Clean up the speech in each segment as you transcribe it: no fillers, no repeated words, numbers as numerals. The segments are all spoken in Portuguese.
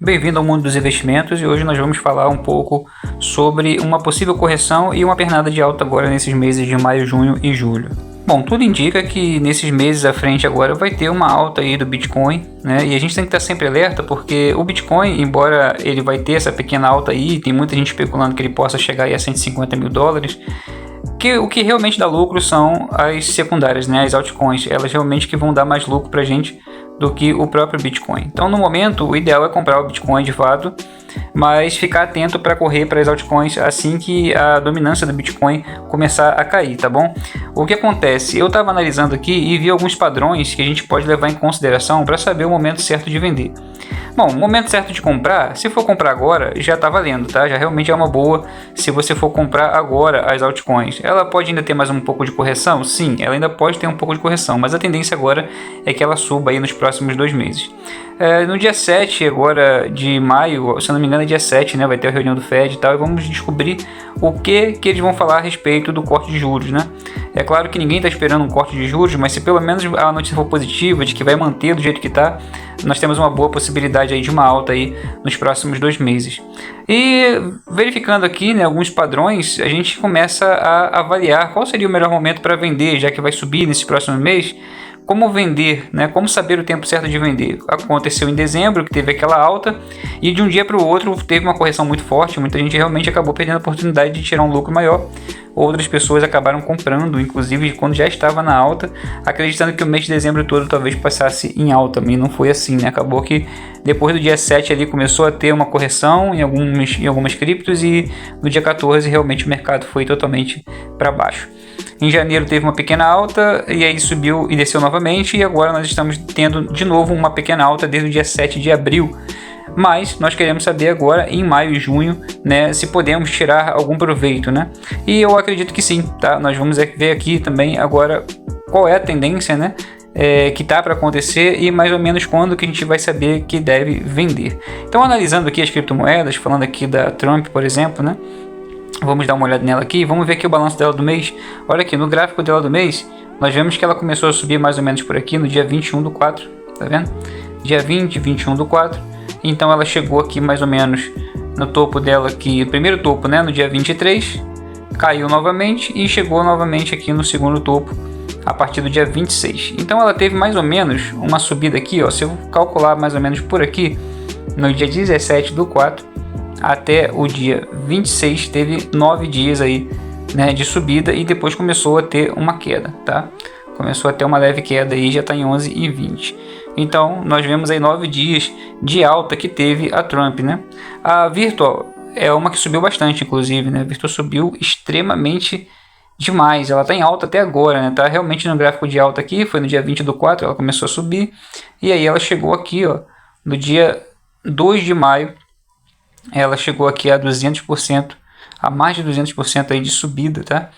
Bem-vindo ao mundo dos investimentos e hoje nós vamos falar um pouco sobre uma possível correção e uma pernada de alta agora nesses meses de maio, junho e julho. Bom, tudo indica que nesses meses à frente agora vai ter uma alta aí do Bitcoin, né? E a gente tem que estar sempre alerta porque o Bitcoin, embora ele vai ter essa pequena alta aí, tem muita gente especulando que ele possa chegar aí a 150 mil dólares, o que realmente dá lucro são as secundárias, né? As altcoins, elas realmente que vão dar mais lucro pra gente do que o próprio Bitcoin. Então, no momento, o ideal é comprar o Bitcoin de fato, mas ficar atento para correr para as altcoins assim que a dominância do Bitcoin começar a cair, tá bom? O que acontece? Eu estava analisando aqui e vi alguns padrões que a gente pode levar em consideração para saber o momento certo de vender. Bom, o momento certo de comprar, se for comprar agora, já está valendo, tá? Já realmente é uma boa se você for comprar agora as altcoins. Ela pode ainda ter mais um pouco de correção? Sim, ela ainda pode ter um pouco de correção, mas a tendência agora é que ela suba aí nos próximos 2 meses. No dia 7 agora de maio, se eu não me engano é dia 7, né? Vai ter a reunião do Fed e tal, e vamos descobrir o que eles vão falar a respeito do corte de juros, né? É claro que ninguém está esperando um corte de juros, mas se pelo menos a notícia for positiva, de que vai manter do jeito que está, nós temos uma boa possibilidade aí de uma alta aí nos próximos 2 meses. E verificando aqui, né, alguns padrões, a gente começa a avaliar qual seria o melhor momento para vender, já que vai subir nesse próximo mês. Como vender, né? Como saber o tempo certo de vender? Aconteceu em dezembro, que teve aquela alta, e de um dia para o outro teve uma correção muito forte. Muita gente realmente acabou perdendo a oportunidade de tirar um lucro maior. Outras pessoas acabaram comprando, inclusive quando já estava na alta, acreditando que o mês de dezembro todo talvez passasse em alta. E não foi assim, né? Acabou que depois do dia 7 ali começou a ter uma correção em algumas criptos, e no dia 14 realmente o mercado foi totalmente para baixo. Em janeiro teve uma pequena alta e aí subiu e desceu novamente, e agora nós estamos tendo de novo uma pequena alta desde o dia 7 de abril. Mas nós queremos saber agora em maio e junho, né, se podemos tirar algum proveito, né? E eu acredito que sim, tá? Nós vamos ver aqui também agora qual é a tendência, né, que tá para acontecer e mais ou menos quando que a gente vai saber que deve vender. Então, analisando aqui as criptomoedas, falando aqui da Trump, por exemplo, né? Vamos dar uma olhada nela aqui, vamos ver aqui o balanço dela do mês. Olha aqui, no gráfico dela do mês, nós vemos que ela começou a subir mais ou menos por aqui no dia 21 do 4, tá vendo? Dia 20, 21 do 4, então ela chegou aqui mais ou menos no topo dela aqui, o primeiro topo, né, no dia 23, caiu novamente e chegou novamente aqui no segundo topo a partir do dia 26. Então ela teve mais ou menos uma subida aqui, ó, se eu calcular mais ou menos por aqui, no dia 17 do 4, até o dia 26 teve 9 dias aí, né, de subida, e depois começou a ter uma queda, tá? Começou a ter uma leve queda aí, já está em 11,20. Então nós vemos aí 9 dias de alta que teve a Trump, né? A Virtual é uma que subiu bastante, inclusive, né? A Virtual subiu extremamente demais, ela está em alta até agora, né? Tá realmente no gráfico de alta aqui, foi no dia 20 do 4, ela começou a subir, e aí ela chegou aqui, ó, no dia 2 de maio, ela chegou aqui a 200%, a mais de 200% aí de subida, tá?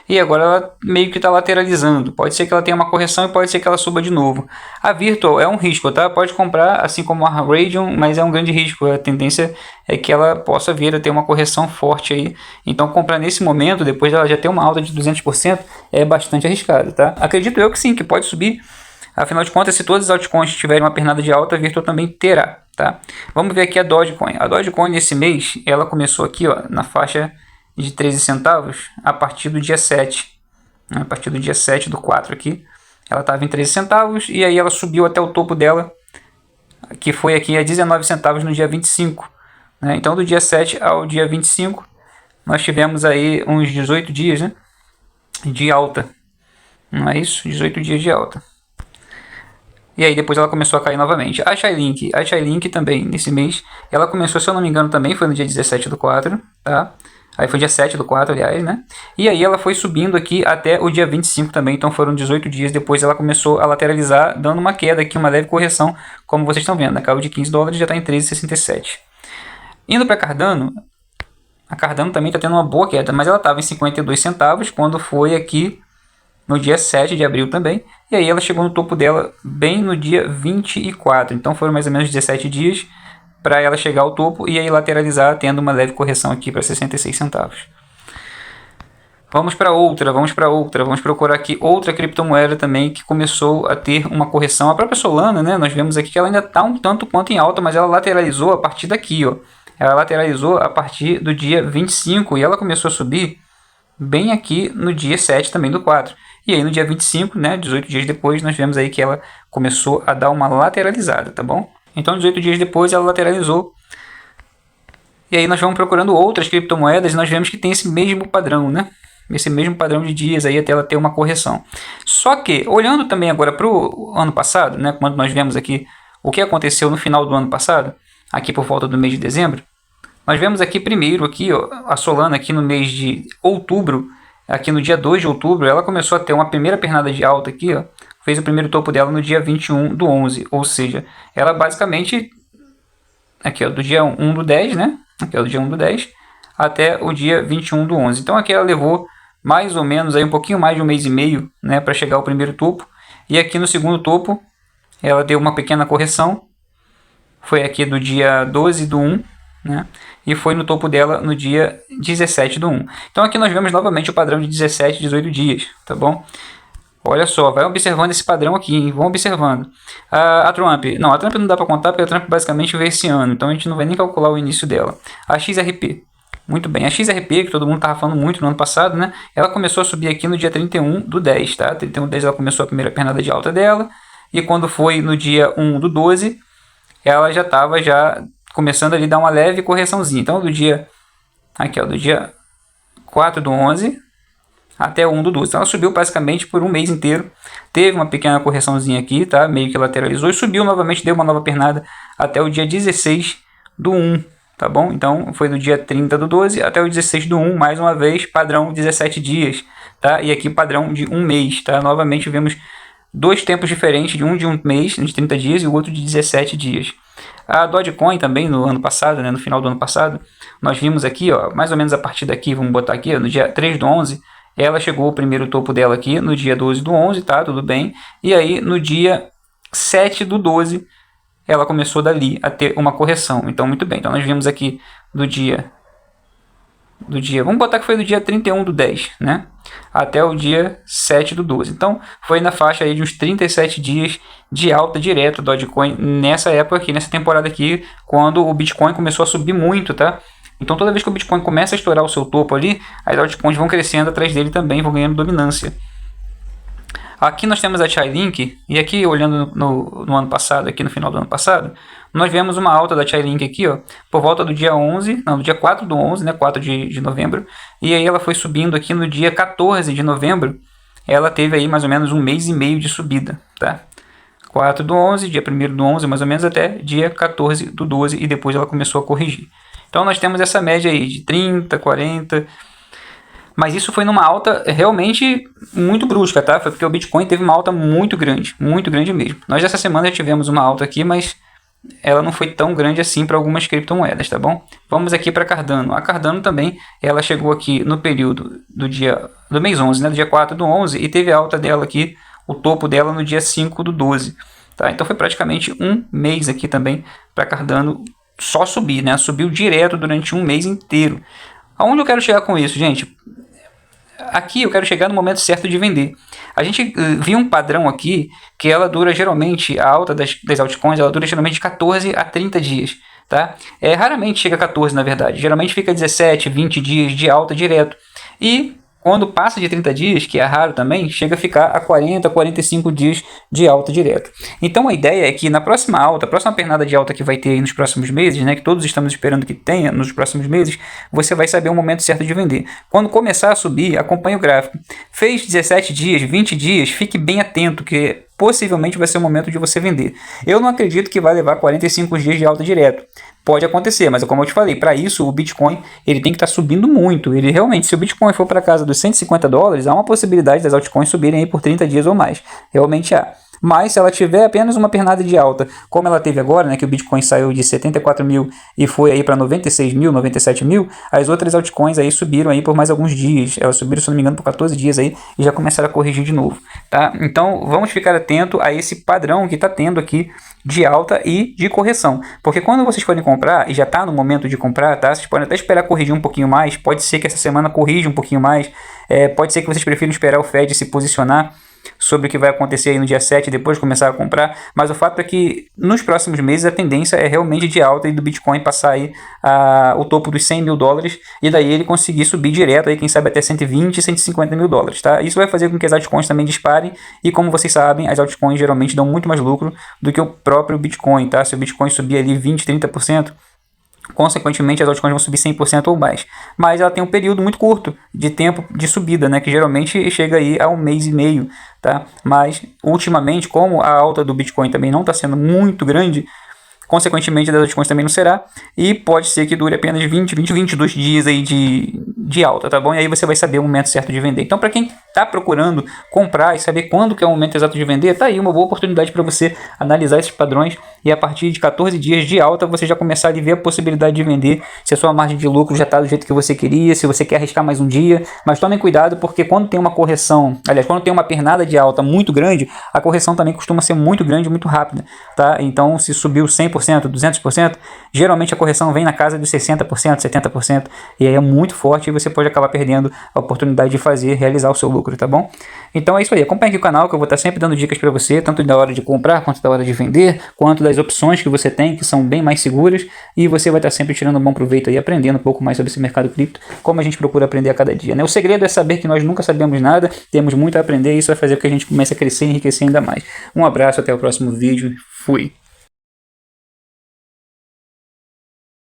E agora ela meio que está lateralizando. Pode ser que ela tenha uma correção e pode ser que ela suba de novo. A Virtual é um risco, tá? Pode comprar assim como a Radium, mas é um grande risco. A tendência é que ela possa vir a ter uma correção forte aí. Então comprar nesse momento, depois dela já ter uma alta de 200%, é bastante arriscado, tá? Acredito eu que sim, que pode subir. Afinal de contas, se todas as altcoins tiverem uma pernada de alta, a Virtual também terá, tá? Vamos ver aqui a Dogecoin. A Dogecoin nesse mês, ela começou aqui, ó, na faixa de 13 centavos a partir do dia 7. A partir do dia 7 do 4 aqui, ela estava em 13 centavos e aí ela subiu até o topo dela, que foi aqui a 19 centavos no dia 25. Né? Então, do dia 7 ao dia 25, nós tivemos aí uns 18 dias, né, de alta. Não é isso? 18 dias de alta. E aí depois ela começou a cair novamente. A Chainlink também, nesse mês, ela começou, se eu não me engano, também foi no dia 17 do 4, tá? Aí foi dia 7 do 4, aliás, né? E aí ela foi subindo aqui até o dia 25 também, então foram 18 dias. Depois ela começou a lateralizar, dando uma queda aqui, uma leve correção, como vocês estão vendo, né? Caiu de 15 dólares e já está em 13,67. Indo para Cardano, a Cardano também está tendo uma boa queda, mas ela estava em 52 centavos quando foi aqui no dia 7 de abril também, e aí ela chegou no topo dela bem no dia 24, então foram mais ou menos 17 dias para ela chegar ao topo e aí lateralizar, tendo uma leve correção aqui para 66 centavos. Vamos para outra, vamos procurar aqui outra criptomoeda também que começou a ter uma correção. A própria Solana, né, nós vemos aqui que ela ainda está um tanto quanto em alta, mas ela lateralizou a partir daqui, ó. Ela lateralizou a partir do dia 25 e ela começou a subir bem aqui no dia 7 também do 4. E aí no dia 25, né, 18 dias depois, nós vemos aí que ela começou a dar uma lateralizada, tá bom? Então 18 dias depois ela lateralizou. E aí nós vamos procurando outras criptomoedas e nós vemos que tem esse mesmo padrão, né? Esse mesmo padrão de dias aí até ela ter uma correção. Só que, olhando também agora para o ano passado, né, quando nós vemos aqui o que aconteceu no final do ano passado, aqui por volta do mês de dezembro, nós vemos aqui primeiro aqui, ó, a Solana aqui no mês de outubro, aqui no dia 2 de outubro, ela começou a ter uma primeira pernada de alta aqui, ó, fez o primeiro topo dela no dia 21 do 11, ou seja, ela basicamente, aqui ó, do dia 1 do 10, né, aqui ó, do dia 1 do 10, até o dia 21 do 11, então aqui ela levou mais ou menos aí um pouquinho mais de um mês e meio, né, para chegar ao primeiro topo. E aqui no segundo topo, ela deu uma pequena correção. Foi aqui do dia 12 do 1, né, e foi no topo dela no dia 17 do 1. Então aqui nós vemos novamente o padrão de 17, 18 dias, tá bom? Olha só, vai observando esse padrão aqui, hein? Vão observando. A Trump, não, a Trump não dá para contar porque a Trump basicamente veio esse ano, então a gente não vai nem calcular o início dela. A XRP. Muito bem, a XRP, que todo mundo estava falando muito no ano passado, né? Ela começou a subir aqui no dia 31 do 10, tá? 31 do 10 ela começou a primeira pernada de alta dela. E quando foi no dia 1 do 12, ela já estava começando ali a dar uma leve correçãozinha. Então, do dia 4 do 11 até o 1 do 12. Então, ela subiu basicamente por um mês inteiro. Teve uma pequena correçãozinha aqui, tá? Meio que lateralizou e subiu novamente, deu uma nova pernada até o dia 16 do 1. Tá bom? Então, foi do dia 30 do 12 até o 16 do 1, mais uma vez, padrão 17 dias, tá? E aqui padrão de um mês, tá? Novamente vemos dois tempos diferentes, de um mês, de 30 dias, e o outro de 17 dias. A Dogecoin também, no ano passado, né, no final do ano passado, nós vimos aqui, ó, mais ou menos a partir daqui, vamos botar aqui, ó, no dia 3 do 11, ela chegou ao primeiro topo dela aqui, no dia 12 do 11, tá? Tudo bem. E aí, no dia 7 do 12, ela começou dali a ter uma correção. Então, muito bem. Então, nós vimos aqui do dia... Vamos botar que foi do dia 31 do 10, né? Até o dia 7 do 12. Então, foi na faixa aí de uns 37 dias de alta direto do Dogecoin nessa época aqui, nessa temporada aqui, quando o Bitcoin começou a subir muito, tá? Então, toda vez que o Bitcoin começa a estourar o seu topo ali, as altcoins vão crescendo atrás dele também, vão ganhando dominância. Aqui nós temos a Chainlink, e aqui olhando no ano passado, aqui no final do ano passado, nós vemos uma alta da Chainlink aqui, ó, por volta do dia 11, não, do dia 4 do 11, né, 4 de novembro, e aí ela foi subindo aqui no dia 14 de novembro, ela teve aí mais ou menos um mês e meio de subida, tá? 4 do 11, dia 1º do 11, mais ou menos até dia 14 do 12, e depois ela começou a corrigir. Então nós temos essa média aí de 30, 40... Mas isso foi numa alta realmente muito brusca, tá? Foi porque o Bitcoin teve uma alta muito grande mesmo. Nós essa semana já tivemos uma alta aqui, mas ela não foi tão grande assim para algumas criptomoedas, tá bom? Vamos aqui para a Cardano. A Cardano também, ela chegou aqui no período do mês 11, né? Do dia 4 do 11, e teve a alta dela aqui, o topo dela no dia 5 do 12. Tá? Então foi praticamente um mês aqui também para a Cardano só subir, né? Subiu direto durante um mês inteiro. Aonde eu quero chegar com isso, gente? Aqui eu quero chegar no momento certo de vender. A gente viu um padrão aqui que ela dura geralmente, a alta das altcoins, ela dura geralmente de 14 a 30 dias. Tá? Raramente chega a 14, na verdade. Geralmente fica 17, 20 dias de alta direto. E quando passa de 30 dias, que é raro também, chega a ficar a 40, 45 dias de alta direto. Então a ideia é que na próxima alta, a próxima pernada de alta que vai ter aí nos próximos meses, né, que todos estamos esperando que tenha nos próximos meses, você vai saber o momento certo de vender. Quando começar a subir, acompanhe o gráfico. Fez 17 dias, 20 dias, fique bem atento, que possivelmente vai ser o momento de você vender. Eu não acredito que vai levar 45 dias de alta direto. Pode acontecer, mas como eu te falei, para isso o Bitcoin ele tem que estar subindo muito. Ele realmente, se o Bitcoin for para casa dos $150, há uma possibilidade das altcoins subirem aí por 30 dias ou mais. Realmente há. Mas se ela tiver apenas uma pernada de alta, como ela teve agora, né, que o Bitcoin saiu de 74 mil e foi aí para 96 mil, 97 mil, as outras altcoins aí subiram aí por mais alguns dias. Elas subiram, se não me engano, por 14 dias aí e já começaram a corrigir de novo, tá? Então vamos ficar atento a esse padrão que está tendo aqui de alta e de correção, porque quando vocês forem comprar, e já está no momento de comprar, tá? Vocês podem até esperar corrigir um pouquinho mais, pode ser que essa semana corrija um pouquinho mais, pode ser que vocês prefiram esperar o Fed se posicionar sobre o que vai acontecer aí no dia 7 e depois começar a comprar, mas o fato é que nos próximos meses a tendência é realmente de alta e do Bitcoin passar aí o topo dos 100 mil dólares e daí ele conseguir subir direto aí, quem sabe até 120, 150 mil dólares, tá? Isso vai fazer com que as altcoins também disparem e como vocês sabem, as altcoins geralmente dão muito mais lucro do que o próprio Bitcoin, tá? Se o Bitcoin subir ali 20, 30%, consequentemente as altcoins vão subir 100% ou mais, mas ela tem um período muito curto de tempo de subida, né, que geralmente chega aí a 1 mês e meio, tá? Mas ultimamente, como a alta do Bitcoin também não está sendo muito grande, consequentemente das altcoins também não será, e pode ser que dure apenas 22 dias aí de alta, tá bom? E aí você vai saber o momento certo de vender. Então, para quem está procurando comprar e saber quando que é o momento exato de vender, tá aí uma boa oportunidade para você analisar esses padrões e a partir de 14 dias de alta você já começar a ver a possibilidade de vender, se a sua margem de lucro já está do jeito que você queria, se você quer arriscar mais um dia, mas tomem cuidado porque quando tem uma correção, aliás, quando tem uma pernada de alta muito grande, a correção também costuma ser muito grande, muito rápida, tá? Então, se subiu 100%, 200%, geralmente a correção vem na casa dos 60%, 70%, e aí é muito forte e você pode acabar perdendo a oportunidade de realizar o seu lucro, tá bom? Então é isso aí, acompanhe aqui o canal que eu vou estar sempre dando dicas para você, tanto da hora de comprar, quanto da hora de vender, quanto das opções que você tem, que são bem mais seguras, e você vai estar sempre tirando um bom proveito aí, aprendendo um pouco mais sobre esse mercado cripto, como a gente procura aprender a cada dia, né? O segredo é saber que nós nunca sabemos nada, temos muito a aprender e isso vai fazer com que a gente comece a crescer e enriquecer ainda mais. Um abraço, até o próximo vídeo, fui!